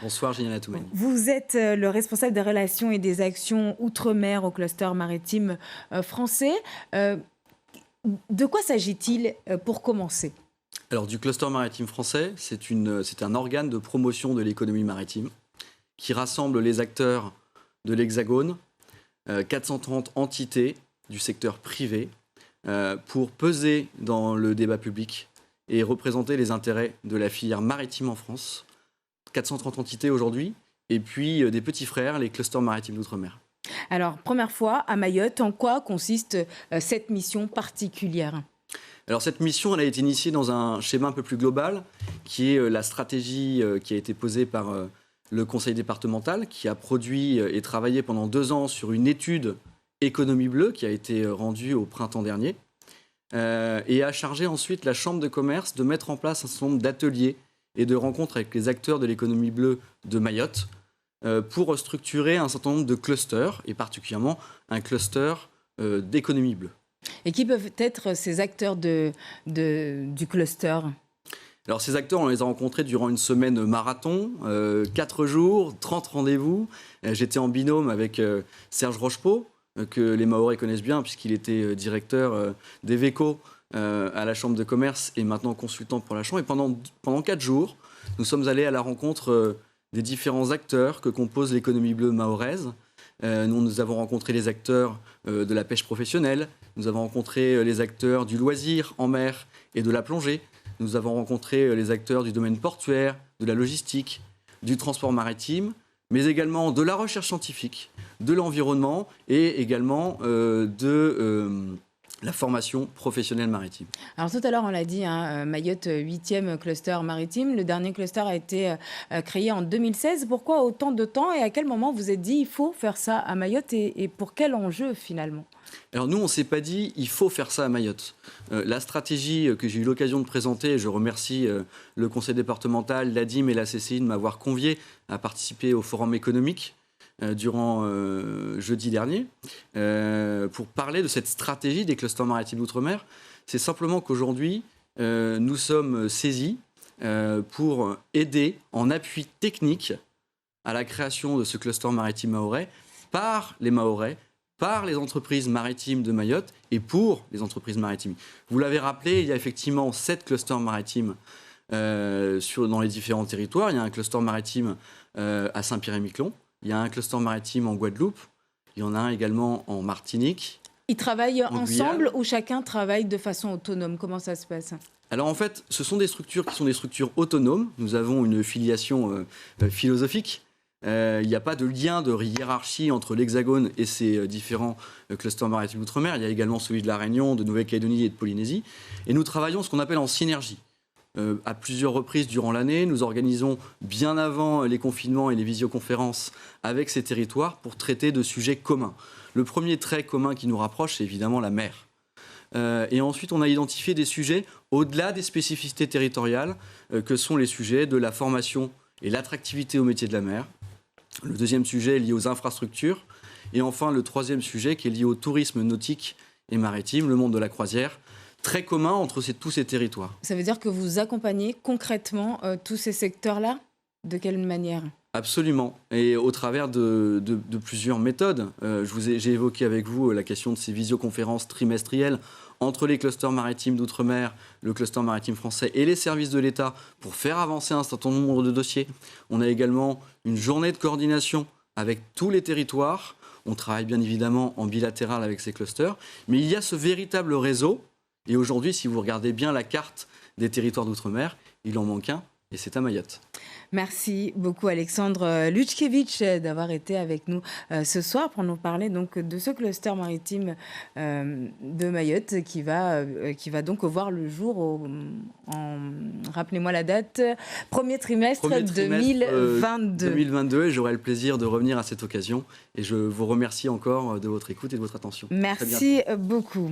Bonsoir Génial Toumani. Vous êtes le responsable des relations et des actions outre-mer au cluster maritime français. De quoi s'agit-il pour commencer? Alors du cluster maritime français, c'est un organe de promotion de l'économie maritime qui rassemble les acteurs de l'Hexagone, 430 entités du secteur privé, pour peser dans le débat public et représenter les intérêts de la filière maritime en France. 430 entités aujourd'hui, et puis des petits frères, les clusters maritimes d'outre-mer. Alors, première fois à Mayotte, en quoi consiste cette mission particulière? Alors cette mission, elle a été initiée dans un schéma un peu plus global, qui est la stratégie qui a été posée par le conseil départemental, qui a produit et travaillé pendant 2 ans sur une étude économie bleue qui a été rendue au printemps dernier, et a chargé ensuite la Chambre de commerce de mettre en place un certain nombre d'ateliers et de rencontres avec les acteurs de l'économie bleue de Mayotte pour structurer un certain nombre de clusters, et particulièrement un cluster d'économie bleue. Et qui peuvent être ces acteurs du cluster? Alors ces acteurs, on les a rencontrés durant une semaine marathon, 4 jours, 30 rendez-vous. J'étais en binôme avec Serge Rochepeau, que les Mahorais connaissent bien puisqu'il était directeur d'Eveco à la Chambre de commerce et maintenant consultant pour la Chambre. Et pendant 4 jours, nous sommes allés à la rencontre des différents acteurs que compose l'économie bleue mahoraise. Nous avons rencontré les acteurs de la pêche professionnelle, nous avons rencontré les acteurs du loisir en mer et de la plongée, nous avons rencontré les acteurs du domaine portuaire, de la logistique, du transport maritime, mais également de la recherche scientifique, de l'environnement et également la formation professionnelle maritime. Alors tout à l'heure, on l'a dit, Mayotte, 8e cluster maritime. Le dernier cluster a été créé en 2016. Pourquoi autant de temps et à quel moment vous êtes dit il faut faire ça à Mayotte et pour quel enjeu finalement? Alors nous, on ne s'est pas dit il faut faire ça à Mayotte. La stratégie que j'ai eu l'occasion de présenter, et je remercie le conseil départemental, l'ADIM et la CCI de m'avoir convié à participer au forum économique durant jeudi dernier, pour parler de cette stratégie des clusters maritimes d'outre-mer. C'est simplement qu'aujourd'hui, nous sommes saisis pour aider en appui technique à la création de ce cluster maritime mahorais par les Mahorais, par les entreprises maritimes de Mayotte et pour les entreprises maritimes. Vous l'avez rappelé, il y a effectivement 7 clusters maritimes dans les différents territoires. Il y a un cluster maritime à Saint-Pierre-et-Miquelon. Il y a un cluster maritime en Guadeloupe, il y en a un également en Martinique. Ils travaillent ensemble ou chacun travaille de façon autonome? Comment ça se passe? Alors en fait, ce sont des structures qui sont des structures autonomes. Nous avons une filiation philosophique. Il n'y a pas de lien de hiérarchie entre l'Hexagone et ses différents clusters maritimes d'outre-mer. Il y a également celui de la Réunion, de Nouvelle-Calédonie et de Polynésie. Et nous travaillons ce qu'on appelle en synergie. À plusieurs reprises durant l'année, nous organisons bien avant les confinements et les visioconférences avec ces territoires pour traiter de sujets communs. Le premier trait commun qui nous rapproche, c'est évidemment la mer. Et ensuite, on a identifié des sujets au-delà des spécificités territoriales, que sont les sujets de la formation et l'attractivité au métier de la mer. Le deuxième sujet est lié aux infrastructures. Et enfin, le troisième sujet qui est lié au tourisme nautique et maritime, le monde de la croisière, très commun entre tous ces territoires. Ça veut dire que vous accompagnez concrètement tous ces secteurs-là? De quelle manière? Absolument, et au travers de plusieurs méthodes. J'ai évoqué avec vous la question de ces visioconférences trimestrielles entre les clusters maritimes d'outre-mer, le cluster maritime français et les services de l'État pour faire avancer un certain nombre de dossiers. On a également une journée de coordination avec tous les territoires. On travaille bien évidemment en bilatéral avec ces clusters, mais il y a ce véritable réseau. Et aujourd'hui, si vous regardez bien la carte des territoires d'outre-mer, il en manque un, et c'est à Mayotte. Merci beaucoup Alexandre Luchkevitch d'avoir été avec nous ce soir pour nous parler donc de ce cluster maritime de Mayotte qui va donc voir le jour rappelez-moi la date, premier trimestre 2022. 2022, et j'aurai le plaisir de revenir à cette occasion. Et je vous remercie encore de votre écoute et de votre attention. Merci beaucoup.